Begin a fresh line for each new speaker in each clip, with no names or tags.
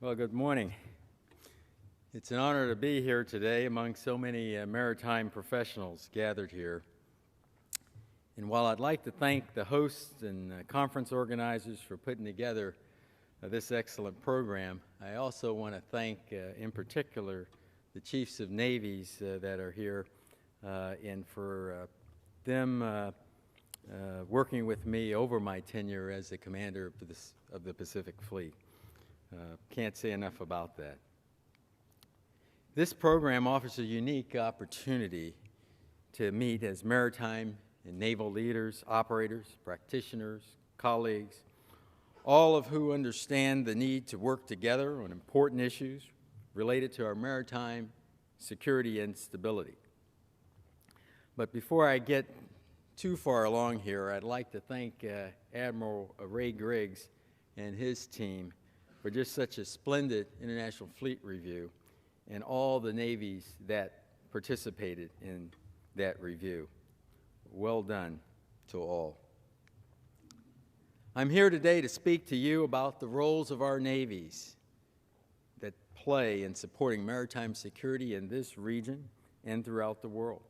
Well, good morning. It's an honor to be here today among so many maritime professionals gathered here. And while I'd like to thank the hosts and conference organizers for putting together this excellent program, I also want to thank, in particular, the chiefs of navies that are here and for them working with me over my tenure as the commander of the Pacific Fleet. Can't say enough about that. This program offers a unique opportunity to meet as maritime and naval leaders, operators, practitioners, colleagues, all of who understand the need to work together on important issues related to our maritime security and stability. But before I get too far along here, I'd like to thank Admiral Ray Griggs and his team for just such a splendid International Fleet Review and all the navies that participated in that review. Well done to all. I'm here today to speak to you about the roles of our navies that play in supporting maritime security in this region and throughout the world.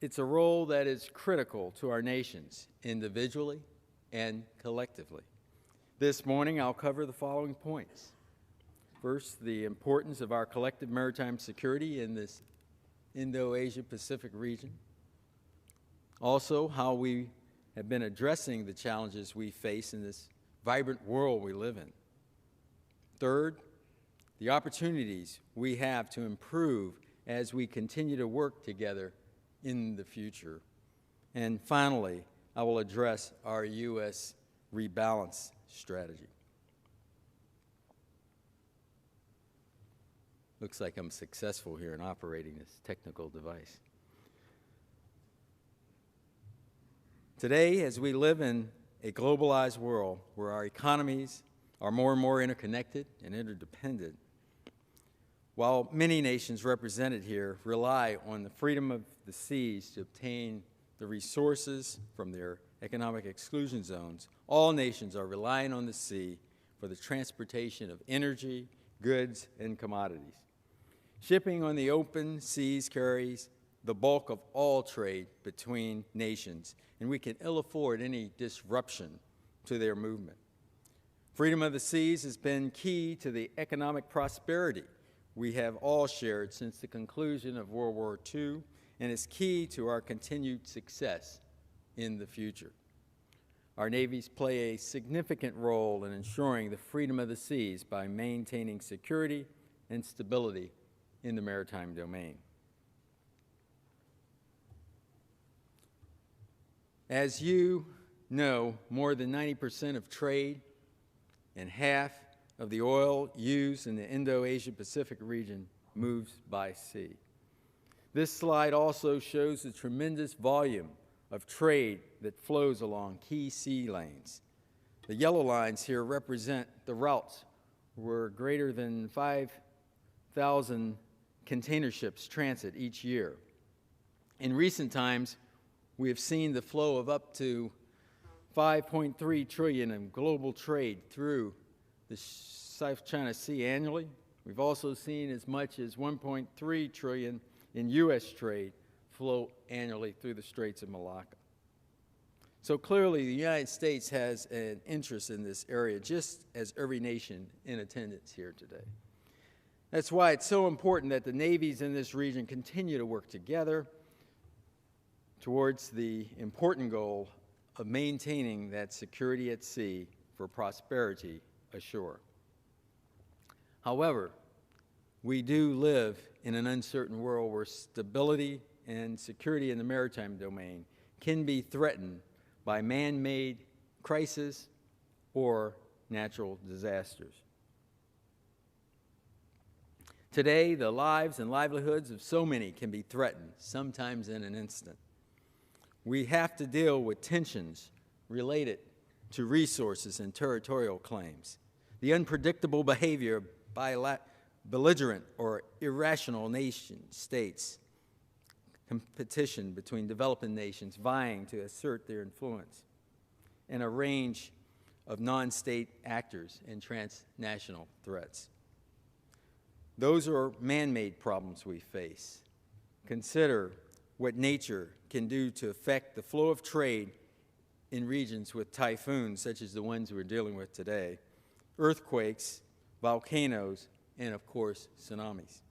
It's a role that is critical to our nations, individually and collectively. This morning, I'll cover the following points. First, the importance of our collective maritime security in this Indo-Asia-Pacific region. Also, how we have been addressing the challenges we face in this vibrant world we live in. Third, the opportunities we have to improve as we continue to work together in the future. And finally, I will address our U.S. rebalance strategy. Looks like I'm successful here in operating this technical device. Today, as we live in a globalized world where our economies are more and more interconnected and interdependent, while many nations represented here rely on the freedom of the seas to obtain the resources from their economic exclusion zones, all nations are relying on the sea for the transportation of energy, goods, and commodities. Shipping on the open seas carries the bulk of all trade between nations, and we can ill afford any disruption to their movement. Freedom of the seas has been key to the economic prosperity we have all shared since the conclusion of World War II, and is key to our continued success in the future. Our navies play a significant role in ensuring the freedom of the seas by maintaining security and stability in the maritime domain. As you know, more than 90% of trade and half of the oil used in the Indo-Asia-Pacific region moves by sea. This slide also shows the tremendous volume of trade that flows along key sea lanes. The yellow lines here represent the routes where greater than 5,000 container ships transit each year. In recent times, we have seen the flow of up to 5.3 trillion in global trade through the South China Sea annually. We've also seen as much as 1.3 trillion in U.S. trade flow annually through the Straits of Malacca. So clearly, the United States has an interest in this area, just as every nation in attendance here today. That's why it's so important that the navies in this region continue to work together towards the important goal of maintaining that security at sea for prosperity ashore. However, we do live in an uncertain world where stability and security in the maritime domain can be threatened by man-made crises or natural disasters. Today, the lives and livelihoods of so many can be threatened, sometimes in an instant. We have to deal with tensions related to resources and territorial claims, the unpredictable behavior of belligerent or irrational nation states, competition between developing nations vying to assert their influence, and a range of non-state actors and transnational threats. Those are man-made problems we face. Consider what nature can do to affect the flow of trade in regions with typhoons, such as the ones we're dealing with today, earthquakes, volcanoes, and of course, tsunamis.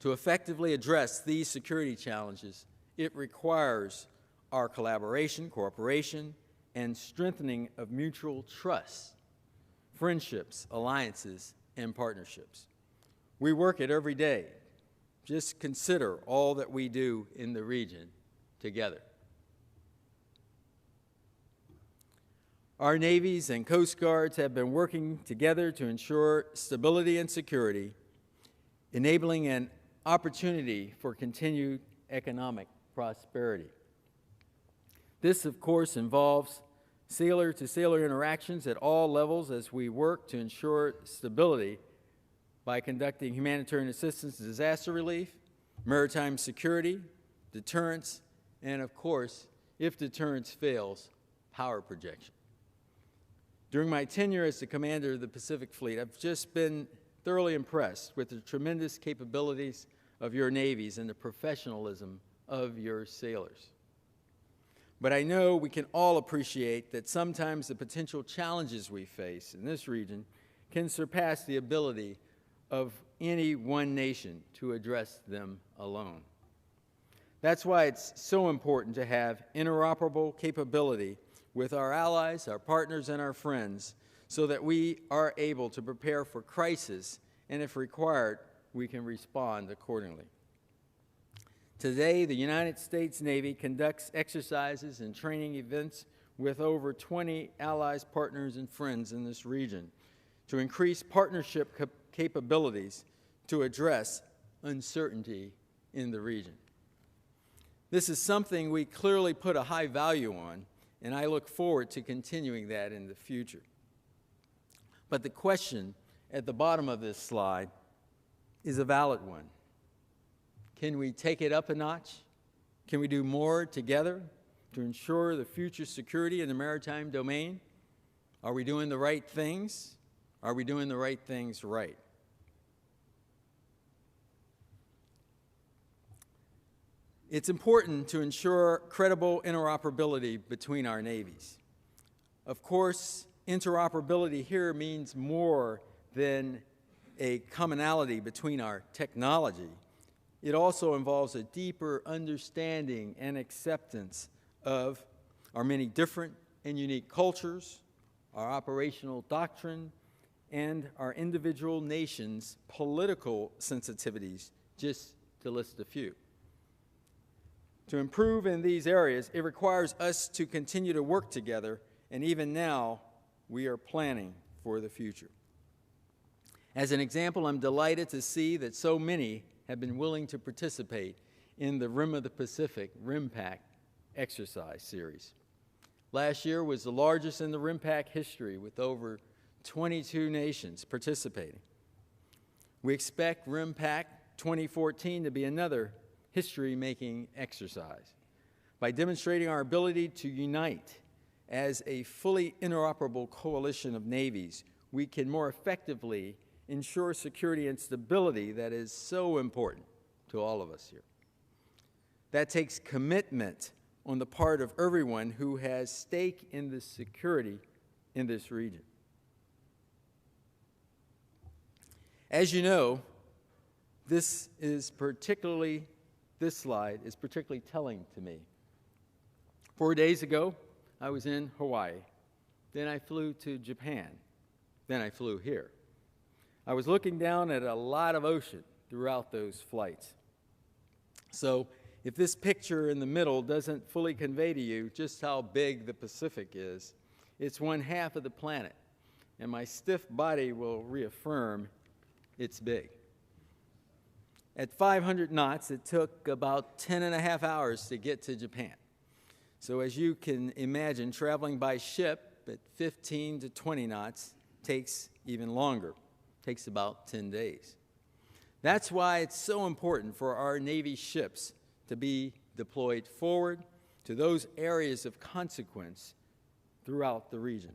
To effectively address these security challenges, it requires our collaboration, cooperation, and strengthening of mutual trust, friendships, alliances, and partnerships. We work it every day. Just consider all that we do in the region together. Our navies and coast guards have been working together to ensure stability and security, enabling an opportunity for continued economic prosperity. This, of course, involves sailor-to-sailor interactions at all levels as we work to ensure stability by conducting humanitarian assistance, disaster relief, maritime security, deterrence, and of course, if deterrence fails, power projection. During my tenure as the commander of the Pacific Fleet, I've just been thoroughly impressed with the tremendous capabilities of your navies and the professionalism of your sailors. But I know we can all appreciate that sometimes the potential challenges we face in this region can surpass the ability of any one nation to address them alone. That's why it's so important to have interoperable capability with our allies, our partners, and our friends so that we are able to prepare for crisis, and if required, we can respond accordingly. Today, the United States Navy conducts exercises and training events with over 20 allies, partners, and friends in this region to increase partnership capabilities to address uncertainty in the region. This is something we clearly put a high value on, and I look forward to continuing that in the future. But the question at the bottom of this slide is a valid one. Can we take it up a notch? Can we do more together to ensure the future security in the maritime domain? Are we doing the right things? Are we doing the right things right? It's important to ensure credible interoperability between our navies. Of course, interoperability here means more than a commonality between our technology. It also involves a deeper understanding and acceptance of our many different and unique cultures, our operational doctrine, and our individual nations' political sensitivities, just to list a few. To improve in these areas, it requires us to continue to work together, and even now, we are planning for the future. As an example, I'm delighted to see that so many have been willing to participate in the Rim of the Pacific RIMPAC exercise series. Last year was the largest in the RIMPAC history, with over 22 nations participating. We expect RIMPAC 2014 to be another history-making exercise by demonstrating our ability to unite as a fully interoperable coalition of navies. We can more effectively ensure security and stability that is so important to all of us here. That takes commitment on the part of everyone who has stake in the security in this region. As you know, this slide is particularly telling to me. 4 days ago, I was in Hawaii. Then I flew to Japan. Then I flew here. I was looking down at a lot of ocean throughout those flights. So if this picture in the middle doesn't fully convey to you just how big the Pacific is, it's one half of the planet, and my stiff body will reaffirm it's big. At 500 knots, it took about 10.5 hours to get to Japan. So as you can imagine, traveling by ship at 15 to 20 knots takes even longer. It takes about 10 days. That's why it's so important for our Navy ships to be deployed forward to those areas of consequence throughout the region.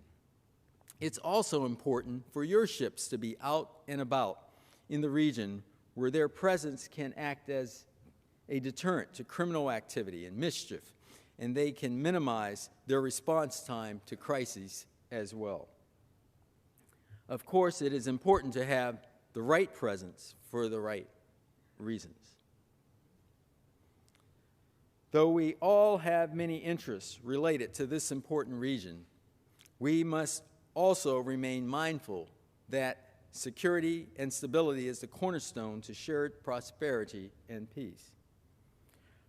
It's also important for your ships to be out and about in the region where their presence can act as a deterrent to criminal activity and mischief, and they can minimize their response time to crises as well. Of course, it is important to have the right presence for the right reasons. Though we all have many interests related to this important region, we must also remain mindful that security and stability is the cornerstone to shared prosperity and peace.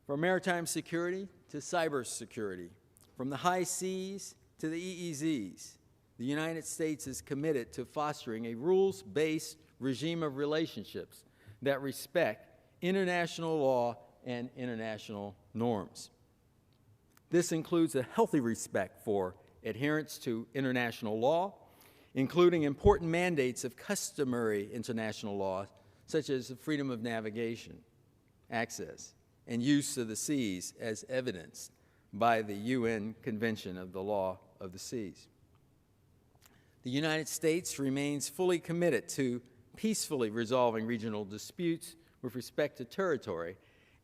From maritime security to cybersecurity, from the high seas to the EEZs, the United States is committed to fostering a rules-based regime of relationships that respect international law and international norms. This includes a healthy respect for adherence to international law, including important mandates of customary international law, such as the freedom of navigation, access, and use of the seas as evidenced by the UN Convention of the Law of the Seas. The United States remains fully committed to peacefully resolving regional disputes with respect to territory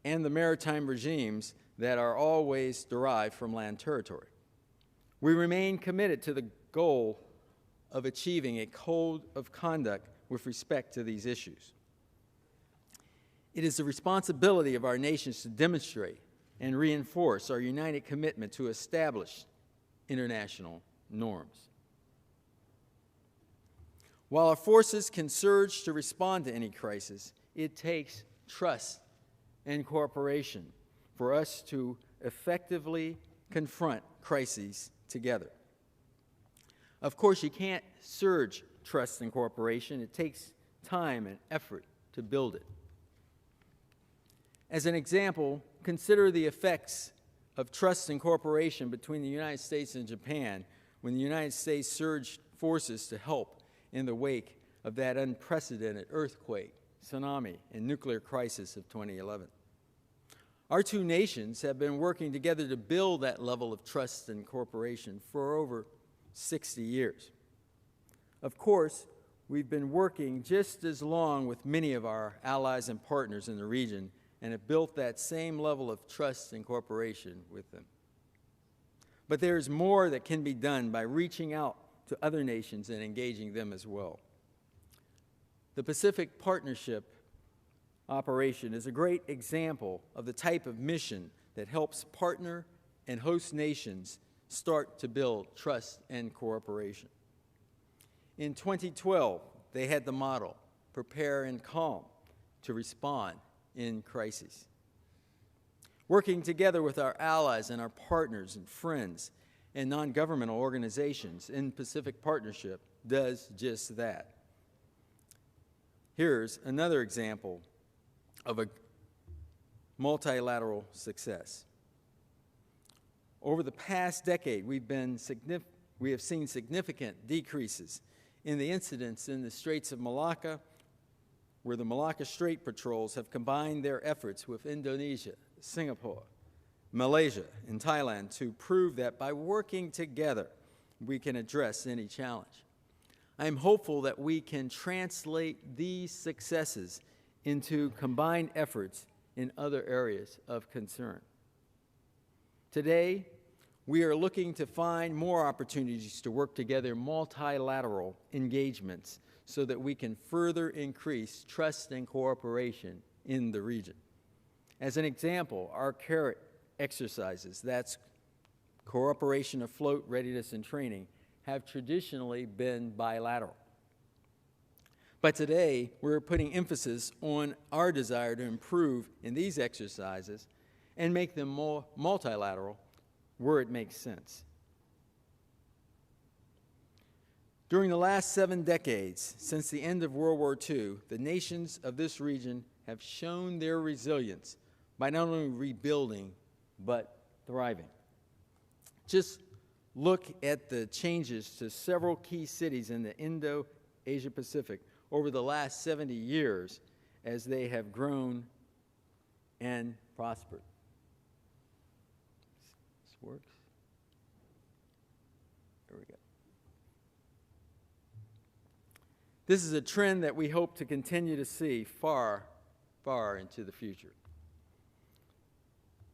and the maritime regimes that are always derived from land territory. We remain committed to the goal of achieving a code of conduct with respect to these issues. It is the responsibility of our nations to demonstrate and reinforce our united commitment to establish international norms. While our forces can surge to respond to any crisis, it takes trust and cooperation for us to effectively confront crises together. Of course, you can't surge trust and cooperation. It takes time and effort to build it. As an example, consider the effects of trust and cooperation between the United States and Japan when the United States surged forces to help in the wake of that unprecedented earthquake, tsunami, and nuclear crisis of 2011. Our two nations have been working together to build that level of trust and cooperation for over 60 years. Of course, we've been working just as long with many of our allies and partners in the region and have built that same level of trust and cooperation with them. But there's more that can be done by reaching out to other nations and engaging them as well. The Pacific Partnership operation is a great example of the type of mission that helps partner and host nations start to build trust and cooperation. In 2012, they had the motto, prepare in calm to respond in crises. Working together with our allies and our partners and friends and non-governmental organizations in Pacific Partnership does just that. Here's another example of a multilateral success. Over the past decade, we have seen significant decreases in the incidents in the Straits of Malacca, where the Malacca Strait Patrols have combined their efforts with Indonesia, Singapore, Malaysia, and Thailand to prove that by working together, we can address any challenge. I am hopeful that we can translate these successes into combined efforts in other areas of concern. Today, we are looking to find more opportunities to work together in multilateral engagements so that we can further increase trust and cooperation in the region. As an example, our CARET exercises, that's Cooperation Afloat, Readiness, and Training, have traditionally been bilateral. But today, we're putting emphasis on our desire to improve in these exercises and make them more multilateral where it makes sense. During the last 7 decades, since the end of World War II, the nations of this region have shown their resilience by not only rebuilding, but thriving. Just look at the changes to several key cities in the Indo-Asia Pacific over the last 70 years as they have grown and prospered. This works. This is a trend that we hope to continue to see far, far into the future.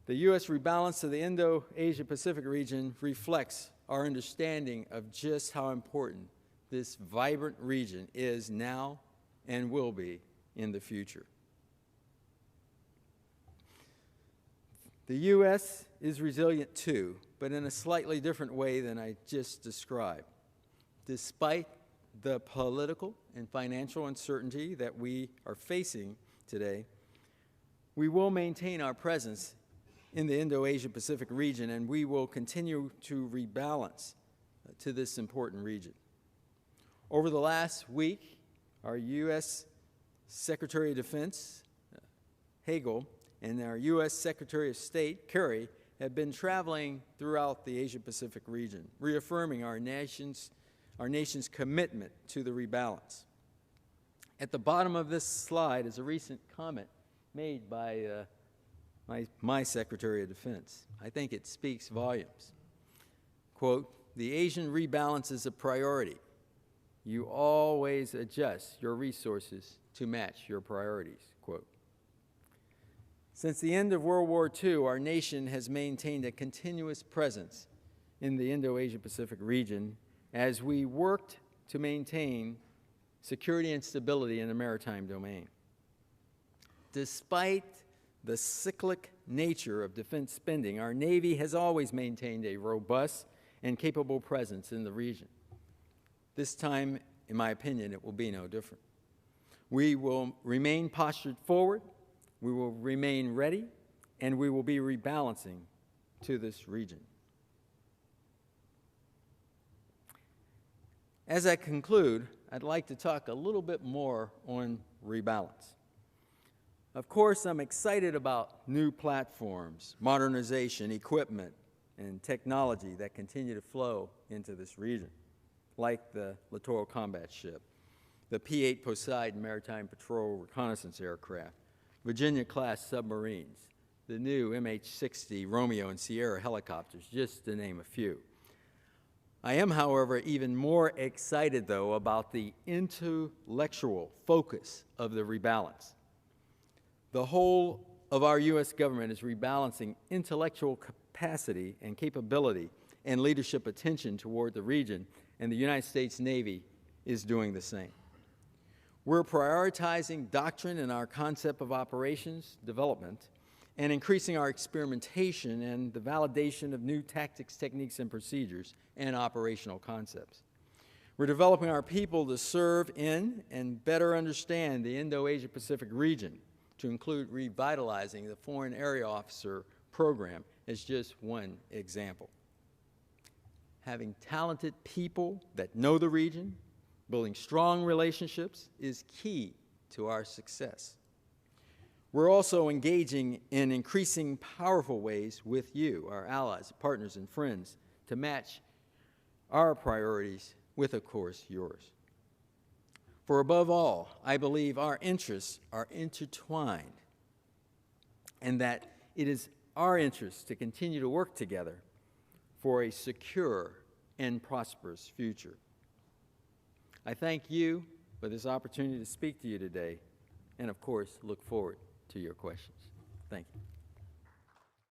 The U.S. rebalance to the Indo-Asia-Pacific region reflects our understanding of just how important this vibrant region is now and will be in the future. The U.S. is resilient too, but in a slightly different way than I just described. Despite the political and financial uncertainty that we are facing today, we will maintain our presence in the Indo-Asia-Pacific region, and we will continue to rebalance to this important region. Over the last week, our U.S. Secretary of Defense, Hagel, and our U.S. Secretary of State, Kerry, have been traveling throughout the Asia-Pacific region, reaffirming our nation's commitment to the rebalance. At the bottom of this slide is a recent comment made by my Secretary of Defense. I think it speaks volumes. Quote, "The Asian rebalance is a priority. You always adjust your resources to match your priorities," quote. Since the end of World War II, our nation has maintained a continuous presence in the Indo-Asia-Pacific region as we worked to maintain security and stability in the maritime domain. Despite the cyclic nature of defense spending, our Navy has always maintained a robust and capable presence in the region. This time, in my opinion, it will be no different. We will remain postured forward, we will remain ready, and we will be rebalancing to this region. As I conclude, I'd like to talk a little bit more on rebalance. Of course, I'm excited about new platforms, modernization, equipment, and technology that continue to flow into this region, like the Littoral Combat Ship, the P-8 Poseidon Maritime Patrol Reconnaissance Aircraft, Virginia-class submarines, the new MH-60 Romeo and Sierra helicopters, just to name a few. I am, however, even more excited, though, about the intellectual focus of the rebalance. The whole of our U.S. government is rebalancing intellectual capacity and capability and leadership attention toward the region, and the United States Navy is doing the same. We're prioritizing doctrine in our concept of operations development and increasing our experimentation and the validation of new tactics, techniques, and procedures and operational concepts. We're developing our people to serve in and better understand the Indo-Asia-Pacific region, to include revitalizing the Foreign Area Officer program as just one example. Having talented people that know the region, building strong relationships is key to our success. We're also engaging in increasing powerful ways with you, our allies, partners, and friends, to match our priorities with, of course, yours. For above all, I believe our interests are intertwined and that it is our interest to continue to work together for a secure and prosperous future. I thank you for this opportunity to speak to you today and, of course, look forward to your questions. Thank you.